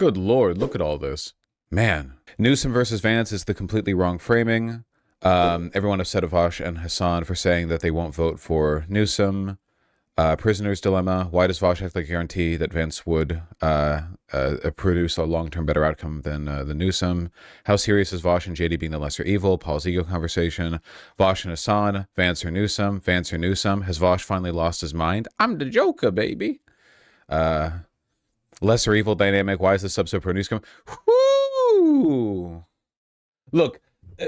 Good Lord, look at all this. Man. Newsom versus Vance is the completely wrong framing. Everyone upset at Vaush and Hassan for saying that they won't vote for Newsom. Prisoner's dilemma. Why does Vaush act like a guarantee that Vance would produce a long-term better outcome than the Newsom? How serious is Vaush and JD being the lesser evil? Paul's ego conversation. Vaush and Hassan. Vance or Newsom? Vance or Newsom? Has Vaush finally lost his mind? I'm the Joker, baby. Lesser evil dynamic. Why is the sub so pro Newsom? Whoo! Look,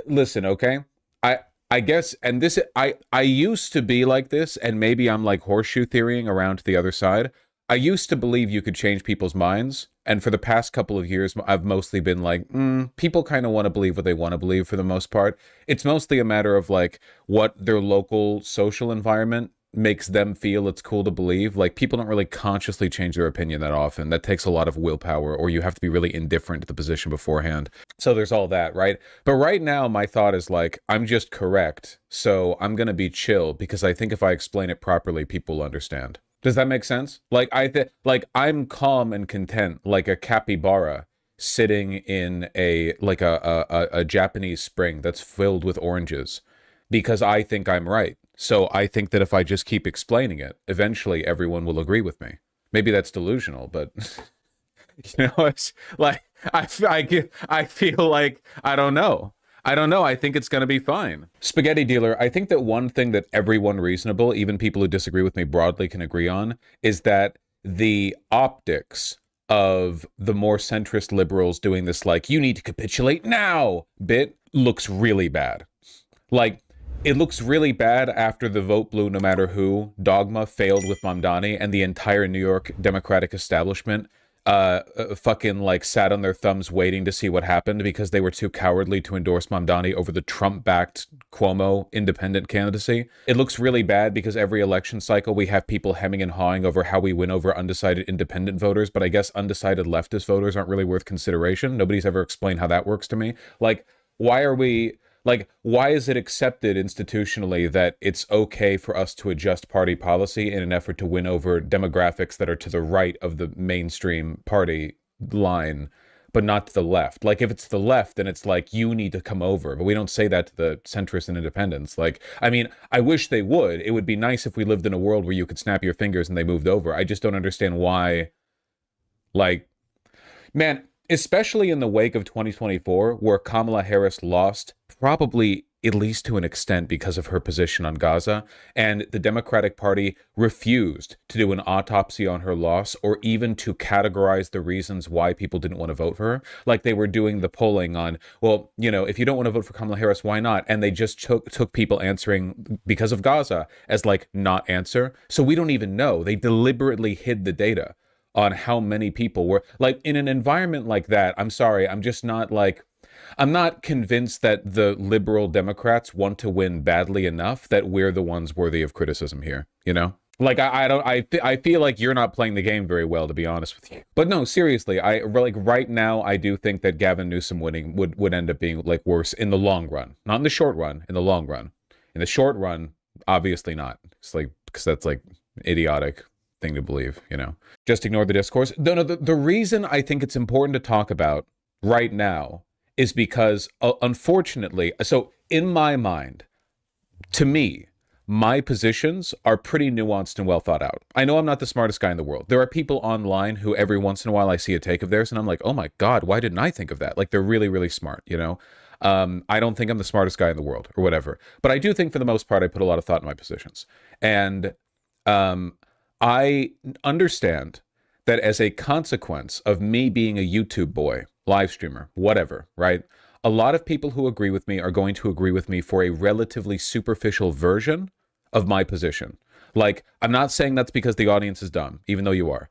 listen, okay? I guess, and this, I used to be like this, and maybe I'm like horseshoe theorying around to the other side. I used to believe you could change people's minds, and for the past couple of years, I've mostly been like, people kind of want to believe what they want to believe for the most part. It's mostly a matter of like what their local social environment makes them feel it's cool to believe. Like, people don't really consciously change their opinion that often. That takes a lot of willpower, or you have to be really indifferent to the position beforehand. So there's all that, right? But right now, my thought is like, I'm just correct, so I'm gonna be chill, because I think if I explain it properly, people will understand. Does that make sense? Like, I'm calm and content, like a capybara sitting in a Japanese spring that's filled with oranges, because I think I'm right. So I think that if I just keep explaining it, eventually everyone will agree with me. Maybe that's delusional, but you know, it's like I feel like I don't know. I think it's going to be fine. Spaghetti dealer, I think that one thing that everyone reasonable, even people who disagree with me broadly, can agree on is that the optics of the more centrist liberals doing this, like, you need to capitulate now bit, looks really bad. Like, it looks really bad after the vote blue no matter who dogma failed with Mamdani, and the entire New York Democratic establishment fucking like sat on their thumbs waiting to see what happened because they were too cowardly to endorse Mamdani over the Trump-backed Cuomo independent candidacy. It looks really bad because every election cycle we have people hemming and hawing over how we win over undecided independent voters, but I guess undecided leftist voters aren't really worth consideration. Nobody's ever explained how that works to me. Like, why is it accepted institutionally that it's okay for us to adjust party policy in an effort to win over demographics that are to the right of the mainstream party line, but not to the left? Like, if it's the left, then it's like, you need to come over. But we don't say that to the centrists and independents. Like, I mean, I wish they would. It would be nice if we lived in a world where you could snap your fingers and they moved over. I just don't understand why, like, man, especially in the wake of 2024, where Kamala Harris lost, probably at least to an extent because of her position on Gaza, and the Democratic Party refused to do an autopsy on her loss or even to categorize the reasons why people didn't want to vote for her. Like, they were doing the polling on, well, you know, if you don't want to vote for Kamala Harris, why not? And they just took people answering because of Gaza as like not answer. So we don't even know. They deliberately hid the data on how many people were, like, in an environment like that. I'm sorry, I'm just not like, I'm not convinced that the liberal Democrats want to win badly enough that we're the ones worthy of criticism here, you know? Like, I feel like you're not playing the game very well, to be honest with you. But no, seriously, like, right now, I do think that Gavin Newsom winning would end up being like worse in the long run. Not in the short run, in the long run. In the short run, obviously not. It's like, because that's like idiotic thing to believe, you know. Just ignore the discourse. No, the reason I think it's important to talk about right now is because, unfortunately, so in my mind, to me, my positions are pretty nuanced and well thought out. I know I'm not the smartest guy in the world. There are people online who every once in a while I see a take of theirs and I'm like, oh my God, why didn't I think of that? Like, they're really, really smart, you know? I don't think I'm the smartest guy in the world or whatever, but I do think for the most part, I put a lot of thought in my positions. And I understand that as a consequence of me being a YouTube boy, live streamer, whatever, right? A lot of people who agree with me are going to agree with me for a relatively superficial version of my position. Like, I'm not saying that's because the audience is dumb, even though you are.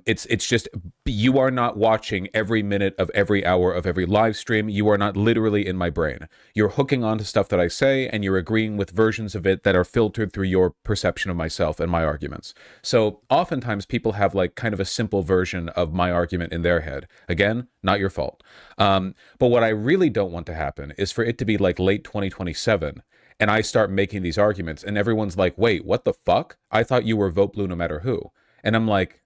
It's just, you are not watching every minute of every hour of every live stream. You are not literally in my brain. You're hooking on to stuff that I say, and you're agreeing with versions of it that are filtered through your perception of myself and my arguments. So oftentimes people have like kind of a simple version of my argument in their head. Again, not your fault. But what I really don't want to happen is for it to be like late 2027 and I start making these arguments and everyone's like, wait, what the fuck? I thought you were vote blue no matter who. And I'm like,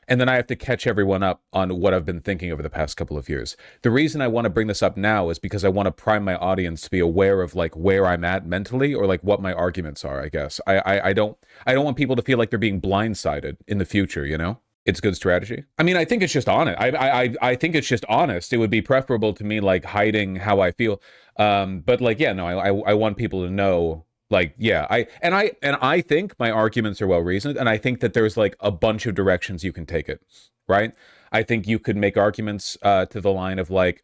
and then I have to catch everyone up on what I've been thinking over the past couple of years. The reason I want to bring this up now is because I want to prime my audience to be aware of like where I'm at mentally, or like what my arguments are, I guess. I don't want people to feel like they're being blindsided in the future, you know? It's good strategy. I mean, I think it's just honest. I think it's just honest. It would be preferable to me like hiding how I feel. But like, yeah, no, I want people to know, like, yeah, I think my arguments are well reasoned, and I think that there's like a bunch of directions you can take it, right? I think you could make arguments to the line of like,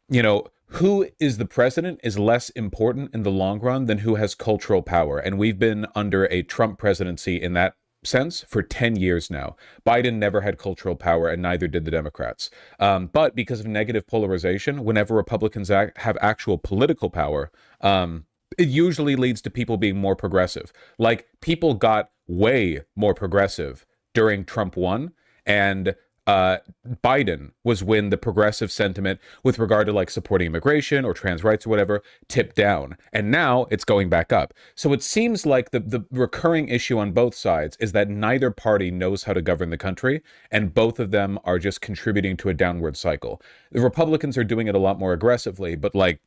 you know, who is the president is less important in the long run than who has cultural power. And we've been under a Trump presidency in that sense for 10 years now. Biden never had cultural power, and neither did the Democrats. But because of negative polarization, whenever Republicans have actual political power, it usually leads to people being more progressive. Like, people got way more progressive during Trump won, and Biden was when the progressive sentiment with regard to like supporting immigration or trans rights or whatever tipped down, and now it's going back up. So it seems like the recurring issue on both sides is that neither party knows how to govern the country, and both of them are just contributing to a downward cycle. The Republicans are doing it a lot more aggressively, but like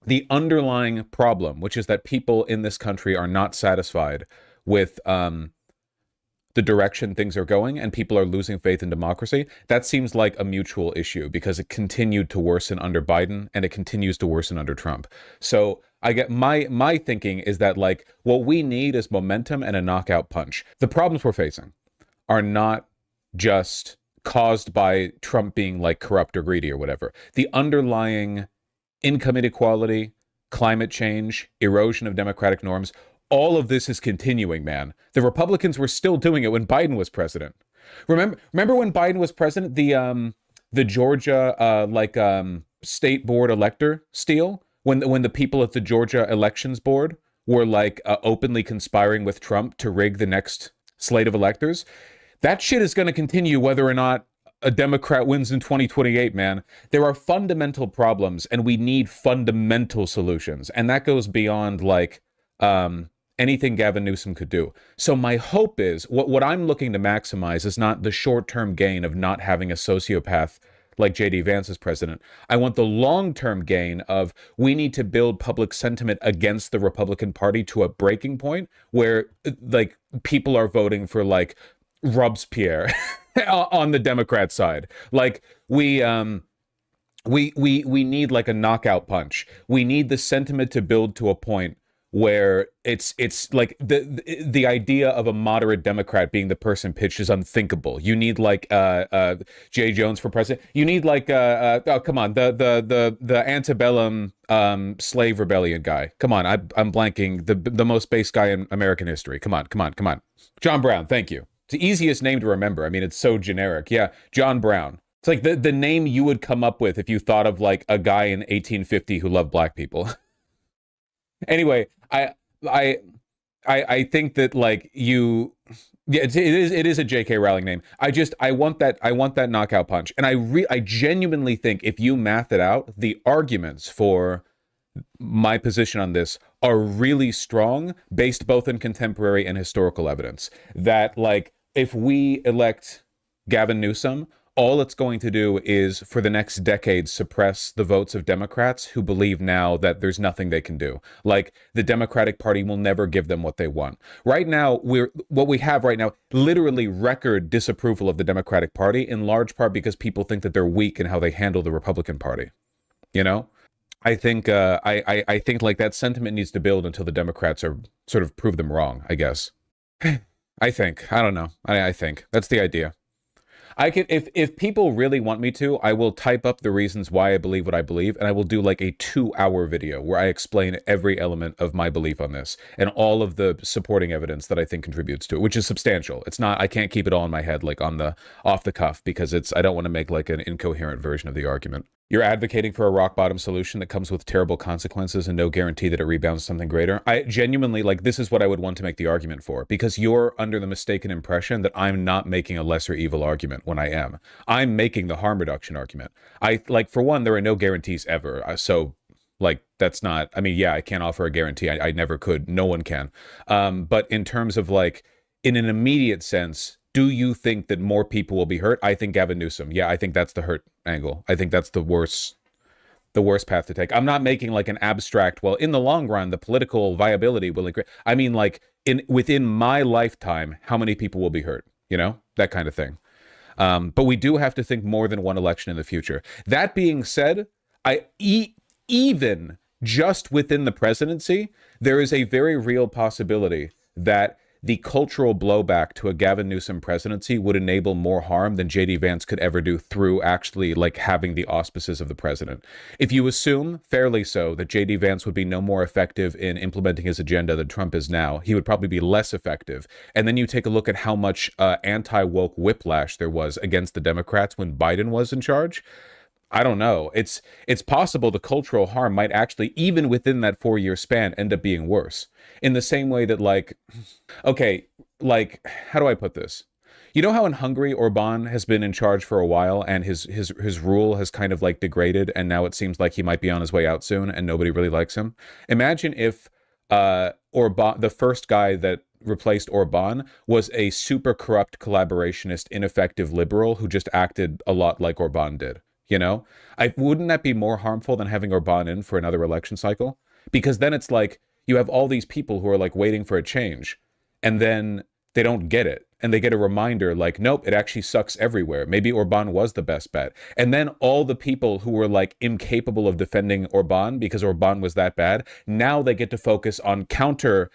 the underlying problem, which is that people in this country are not satisfied with the direction things are going, and people are losing faith in democracy. That seems like a mutual issue because it continued to worsen under Biden, and it continues to worsen under Trump. So I get my thinking is that like what we need is momentum and a knockout punch. The problems we're facing are not just caused by Trump being like corrupt or greedy or whatever. The underlying income inequality, climate change, erosion of democratic norms, all of this is continuing, man. The Republicans were still doing it when Biden was president. Remember when Biden was president, the Georgia state board elector steal, when the people at the Georgia elections board were like openly conspiring with Trump to rig the next slate of electors. That shit is going to continue whether or not a Democrat wins in 2028, man. There are fundamental problems, and we need fundamental solutions, and that goes beyond like anything Gavin Newsom could do. So my hope is, what I'm looking to maximize is not the short-term gain of not having a sociopath like J.D. Vance as president. I want the long-term gain of we need to build public sentiment against the Republican Party to a breaking point where like people are voting for like Robespierre on the Democrat side. Like we need like a knockout punch. We need the sentiment to build to a point where it's like the idea of a moderate Democrat being the person pitched is unthinkable. You need like Jay Jones for president. You need like oh come on, the antebellum slave rebellion guy. Come on, I'm blanking, the most base guy in American history. Come on. John Brown, thank you. It's the easiest name to remember. I mean, it's so generic. Yeah, John Brown. It's like the name you would come up with if you thought of like a guy in 1850 who loved black people. Anyway, I think that like you, yeah, it is a J.K. Rowling name. I want that knockout punch, and I genuinely think if you math it out, the arguments for my position on this are really strong, based both in contemporary and historical evidence. That like if we elect Gavin Newsom, all it's going to do is, for the next decade, suppress the votes of Democrats who believe now that there's nothing they can do. Like, the Democratic Party will never give them what they want. Right now, what we have right now, literally record disapproval of the Democratic Party, in large part because people think that they're weak in how they handle the Republican Party. You know? I think I think like that sentiment needs to build until the Democrats are sort of prove them wrong, I guess. I think. I don't know. I think. That's the idea. I can, if people really want me to, I will type up the reasons why I believe what I believe, and I will do like a 2-hour video where I explain every element of my belief on this and all of the supporting evidence that I think contributes to it, which is substantial. It's not, I can't keep it all in my head like on the off the cuff, because I don't want to make like an incoherent version of the argument. You're advocating for a rock bottom solution that comes with terrible consequences and no guarantee that it rebounds something greater. I genuinely, like, this is what I would want to make the argument for, because you're under the mistaken impression that I'm not making a lesser evil argument when I am. I'm making the harm reduction argument. Like, for one, there are no guarantees ever. So like, that's not, I mean, yeah, I can't offer a guarantee. I never could. No one can. But in terms of like, in an immediate sense, do you think that more people will be hurt? I think Gavin Newsom. Yeah, I think that's the hurt angle. I think that's the worst path to take. I'm not making like an abstract, well, in the long run, the political viability will increase. I mean, like within my lifetime, how many people will be hurt? You know, that kind of thing. But we do have to think more than one election in the future. That being said, even just within the presidency, there is a very real possibility that the cultural blowback to a Gavin Newsom presidency would enable more harm than J.D. Vance could ever do through actually like having the auspices of the president. If you assume, fairly so, that J.D. Vance would be no more effective in implementing his agenda than Trump is now, he would probably be less effective. And then you take a look at how much anti-woke whiplash there was against the Democrats when Biden was in charge. I don't know. It's possible the cultural harm might actually, even within that 4-year span, end up being worse. In the same way that, like, okay, like, how do I put this? You know how in Hungary, Orban has been in charge for a while and his rule has kind of like degraded, and now it seems like he might be on his way out soon and nobody really likes him? Imagine if Orban, the first guy that replaced Orban, was a super corrupt collaborationist, ineffective liberal who just acted a lot like Orban did. You know, wouldn't that be more harmful than having Orban in for another election cycle? Because then it's like you have all these people who are like waiting for a change, and then they don't get it. And they get a reminder like, nope, it actually sucks everywhere. Maybe Orban was the best bet. And then all the people who were like incapable of defending Orban because Orban was that bad, now they get to focus on counterculture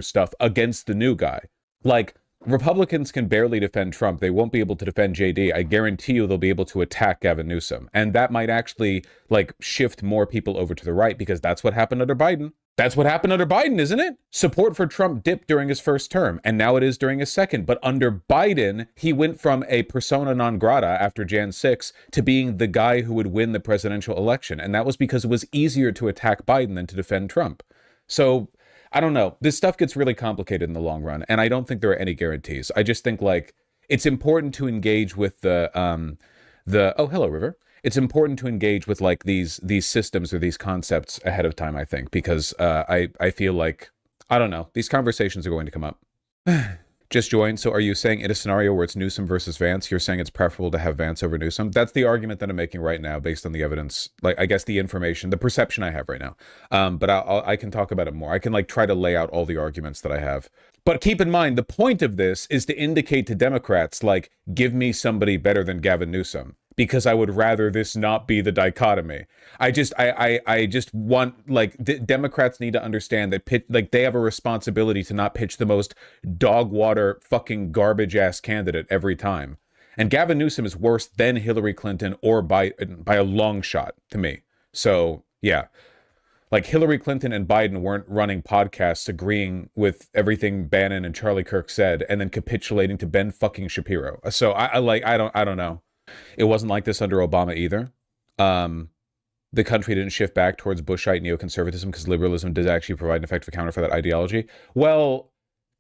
stuff against the new guy. Like, Republicans can barely defend Trump. They won't be able to defend JD. I guarantee you they'll be able to attack Gavin Newsom. And that might actually like shift more people over to the right, because that's what happened under Biden. That's what happened under Biden, isn't it? Support for Trump dipped during his first term, and now it is during his second. But under Biden, he went from a persona non grata after Jan 6 to being the guy who would win the presidential election. And that was because it was easier to attack Biden than to defend Trump. So I don't know. This stuff gets really complicated in the long run, and I don't think there are any guarantees. I just think like it's important to engage with the oh, hello, River. It's important to engage with like these systems or these concepts ahead of time, I think, because I feel like, I don't know, these conversations are going to come up. Just joined. So are you saying in a scenario where it's Newsom versus Vance, you're saying it's preferable to have Vance over Newsom? That's the argument that I'm making right now based on the evidence, like I guess the information, the perception I have right now. But I can talk about it more. I can like try to lay out all the arguments that I have. But keep in mind, the point of this is to indicate to Democrats, like, give me somebody better than Gavin Newsom, because I would rather this not be the dichotomy. I just want, like, Democrats need to understand that like they have a responsibility to not pitch the most dog water fucking garbage ass candidate every time. And Gavin Newsom is worse than Hillary Clinton or by a long shot to me. So yeah, like Hillary Clinton and Biden weren't running podcasts agreeing with everything Bannon and Charlie Kirk said and then capitulating to Ben fucking Shapiro. So I don't know. It wasn't like this under Obama either. The country didn't shift back towards Bushite neoconservatism because liberalism did actually provide an effective counter for that ideology. Well,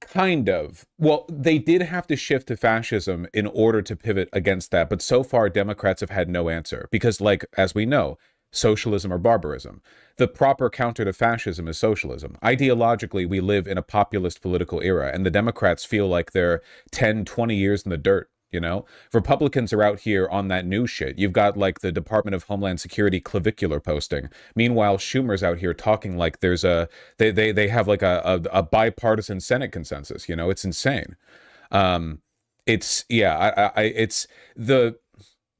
kind of. Well, they did have to shift to fascism in order to pivot against that. But so far, Democrats have had no answer because, like, as we know, socialism or barbarism. The proper counter to fascism is socialism. Ideologically, we live in a populist political era, and the Democrats feel like they're 10, 20 years in the dirt. You know, Republicans are out here on that new shit. You've got like the Department of Homeland Security clavicular posting. Meanwhile, Schumer's out here talking like there's they have like a bipartisan Senate consensus. You know, it's insane. It's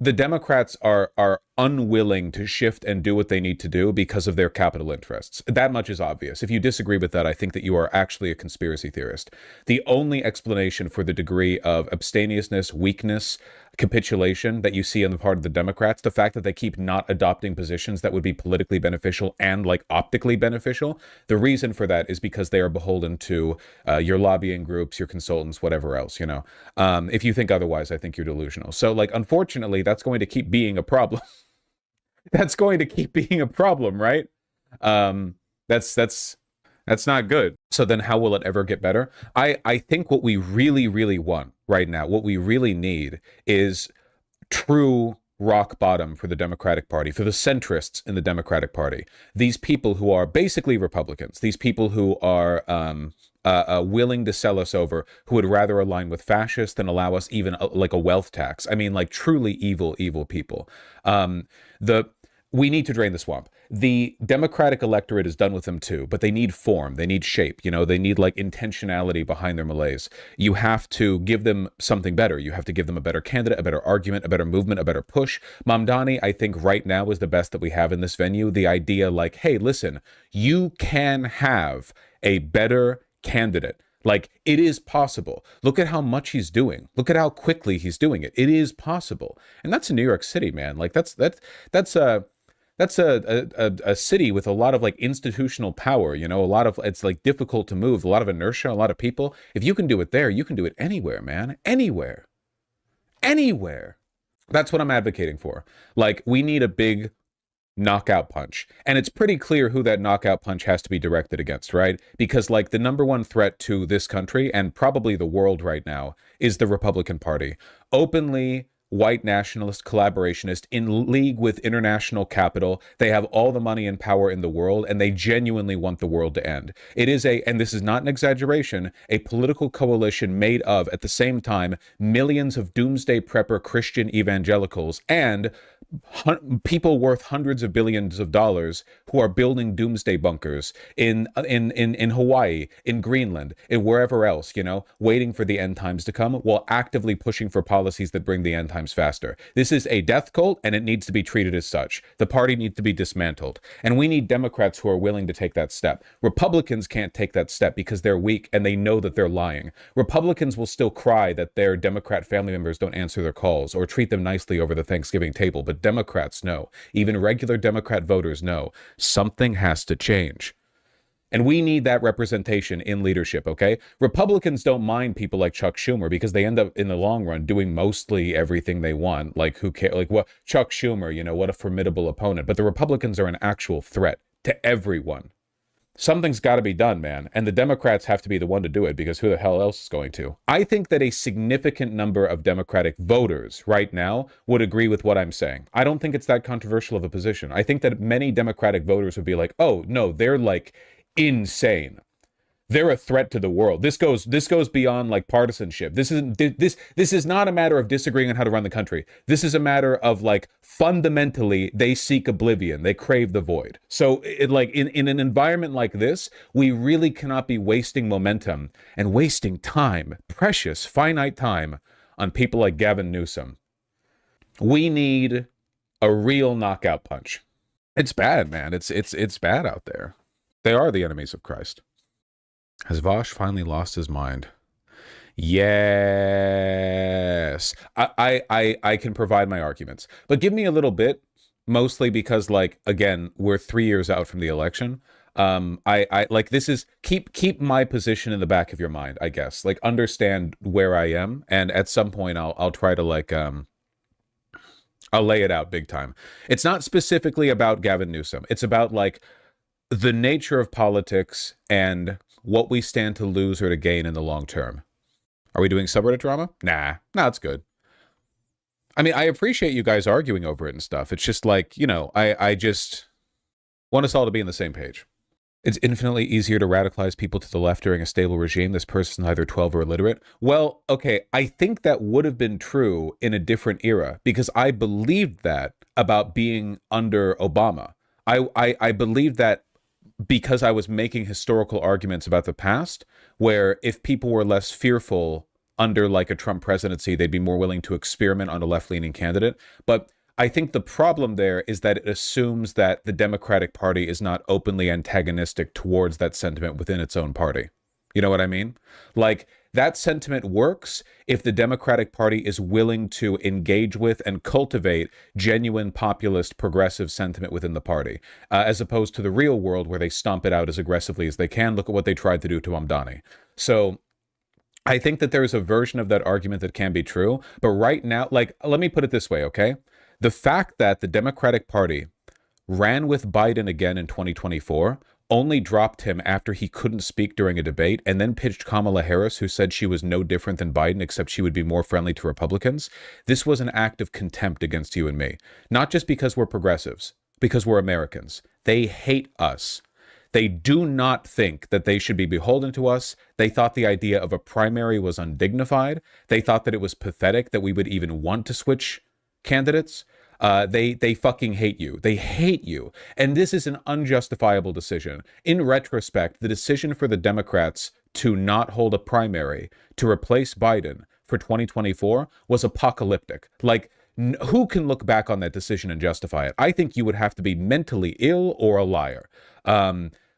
the Democrats are unwilling to shift and do what they need to do because of their capital interests. That much is obvious. If you disagree with that, I think that you are actually a conspiracy theorist. The only explanation for the degree of abstemiousness, weakness, capitulation that you see on the part of the Democrats, the fact that they keep not adopting positions that would be politically beneficial and like optically beneficial, the reason for that is because they are beholden to your lobbying groups, your consultants, whatever else, you know. If you think otherwise, I think you're delusional. So like, unfortunately, that's going to keep being a problem. That's going to keep being a problem, right? That's not good. So then how will it ever get better? I think what we really, really want right now, what we really need is true rock bottom for the Democratic Party, for the centrists in the Democratic Party. These people who are basically Republicans, these people who are willing to sell us over, who would rather align with fascists than allow us even like a wealth tax. I mean, like truly evil, evil people. We need to drain the swamp. The Democratic electorate is done with them too, but they need form. They need shape. You know, they need like intentionality behind their malaise. You have to give them something better. You have to give them a better candidate, a better argument, a better movement, a better push. Mamdani, I think right now is the best that we have in this venue. The idea like, hey, listen, you can have a better candidate. Like, it is possible. Look at how much he's doing. Look at how quickly he's doing it. It is possible. And that's in New York City, man. Like, that's a city with a lot of like institutional power, you know, a lot of, it's like difficult to move, a lot of inertia, a lot of people. If you can do it there, you can do it anywhere, man. Anywhere. Anywhere. That's what I'm advocating for. Like, we need a big knockout punch. And it's pretty clear who that knockout punch has to be directed against, right? Because like the number one threat to this country and probably the world right now is the Republican Party. Openly white nationalist, collaborationist, in league with international capital. They have all the money and power in the world, and they genuinely want the world to end. It is and this is not an exaggeration, a political coalition made of, at the same time, millions of doomsday prepper Christian evangelicals and people worth hundreds of billions of dollars who are building doomsday bunkers in Hawaii, in Greenland, in wherever else, you know, waiting for the end times to come while actively pushing for policies that bring the end times faster. This is a death cult, and it needs to be treated as such. The party needs to be dismantled, and we need Democrats who are willing to take that step. Republicans can't take that step because they're weak and they know that they're lying. Republicans will still cry that their Democrat family members don't answer their calls or treat them nicely over the Thanksgiving table, but Democrats know, even regular Democrat voters know, something has to change. And we need that representation in leadership, okay? Republicans don't mind people like Chuck Schumer because they end up in the long run doing mostly everything they want. Like, who cares? Like, what? Chuck Schumer, you know, what a formidable opponent. But the Republicans are an actual threat to everyone. Something's got to be done, man. And the Democrats have to be the one to do it because who the hell else is going to? I think that a significant number of Democratic voters right now would agree with what I'm saying. I don't think it's that controversial of a position. I think that many Democratic voters would be like, oh, no, they're like insane. They're a threat to the world. This goes beyond like partisanship. This is not a matter of disagreeing on how to run the country. This is a matter of like fundamentally they seek oblivion. They crave the void. So like in an environment like this, we really cannot be wasting momentum and wasting time, precious, finite time on people like Gavin Newsom. We need a real knockout punch. It's bad, man. It's bad out there. They are the enemies of Christ. Has Vaush finally lost his mind? Yes. I can provide my arguments. But give me a little bit, mostly because, like, again, we're 3 years out from the election. I like, this is, keep my position in the back of your mind, I guess. Like, understand where I am, and at some point I'll try to, like, I'll lay it out big time. It's not specifically about Gavin Newsom. It's about, like, the nature of politics and what we stand to lose or to gain in the long term. Are we doing subreddit drama? Nah, it's good. I mean, I appreciate you guys arguing over it and stuff. It's just like, you know, I just want us all to be on the same page. It's infinitely easier to radicalize people to the left during a stable regime. This person's either 12 or illiterate. Well, okay, I think that would have been true in a different era because I believed that about being under Obama. I believed that because I was making historical arguments about the past, where if people were less fearful under like a Trump presidency, they'd be more willing to experiment on a left-leaning candidate. But I think the problem there is that it assumes that the Democratic Party is not openly antagonistic towards that sentiment within its own party. You know what I mean? Like, that sentiment works if the Democratic Party is willing to engage with and cultivate genuine populist progressive sentiment within the party, as opposed to the real world where they stomp it out as aggressively as they can. Look at what they tried to do to Mamdani. So I think that there is a version of that argument that can be true. But right now, like, let me put it this way, okay? The fact that the Democratic Party ran with Biden again in 2024 only dropped him after he couldn't speak during a debate, and then pitched Kamala Harris, who said she was no different than Biden, except she would be more friendly to Republicans. This was an act of contempt against you and me. Not just because we're progressives, because we're Americans. They hate us. They do not think that they should be beholden to us. They thought the idea of a primary was undignified. They thought that it was pathetic that we would even want to switch candidates. They fucking hate you. They hate you. And this is an unjustifiable decision. In retrospect, the decision for the Democrats to not hold a primary to replace Biden for 2024 was apocalyptic. Like, who can look back on that decision and justify it? I think you would have to be mentally ill or a liar.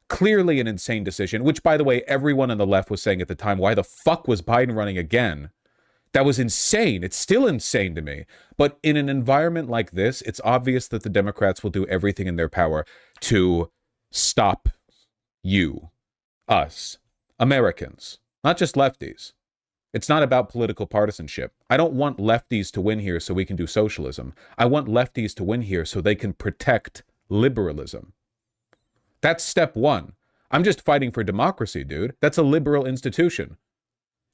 Clearly an insane decision, which, by the way, everyone on the left was saying at the time, why the fuck was Biden running again? That was insane. It's still insane to me. But in an environment like this, it's obvious that the Democrats will do everything in their power to stop you, us, Americans, not just lefties. It's not about political partisanship. I don't want lefties to win here so we can do socialism. I want lefties to win here so they can protect liberalism. That's step one. I'm just fighting for democracy, dude. That's a liberal institution.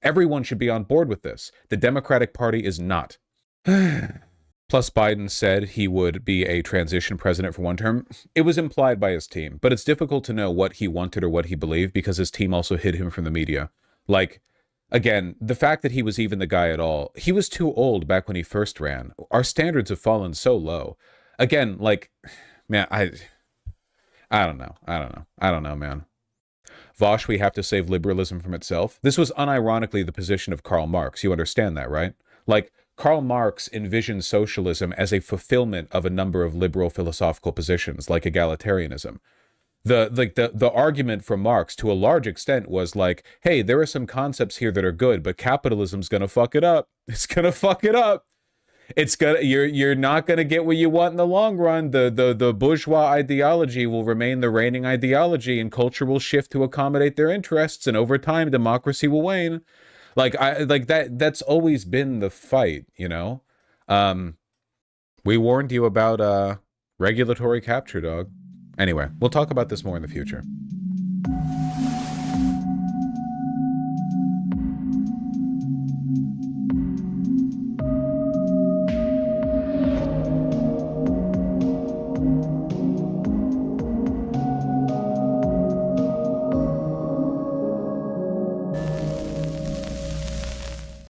Everyone should be on board with this. The Democratic Party is not. Plus, Biden said he would be a transition president for one term. It was implied by his team, but it's difficult to know what he wanted or what he believed because his team also hid him from the media. Like, again, the fact that he was even the guy at all, he was too old back when he first ran. Our standards have fallen so low. Again, like, man, I don't know. I don't know, man. Vaush, we have to save liberalism from itself. This was unironically the position of Karl Marx. You understand that, right? Like, Karl Marx envisioned socialism as a fulfillment of a number of liberal philosophical positions, like egalitarianism. The argument from Marx, to a large extent, was like, hey, there are some concepts here that are good, but capitalism's gonna fuck it up. It's gonna fuck it up. It's gonna you're not gonna get what you want in the long run. The bourgeois ideology will remain the reigning ideology, and culture will shift to accommodate their interests, and over time democracy will wane. That's always been the fight, you know? We warned you about regulatory capture, dog. Anyway, we'll talk about this more in the future.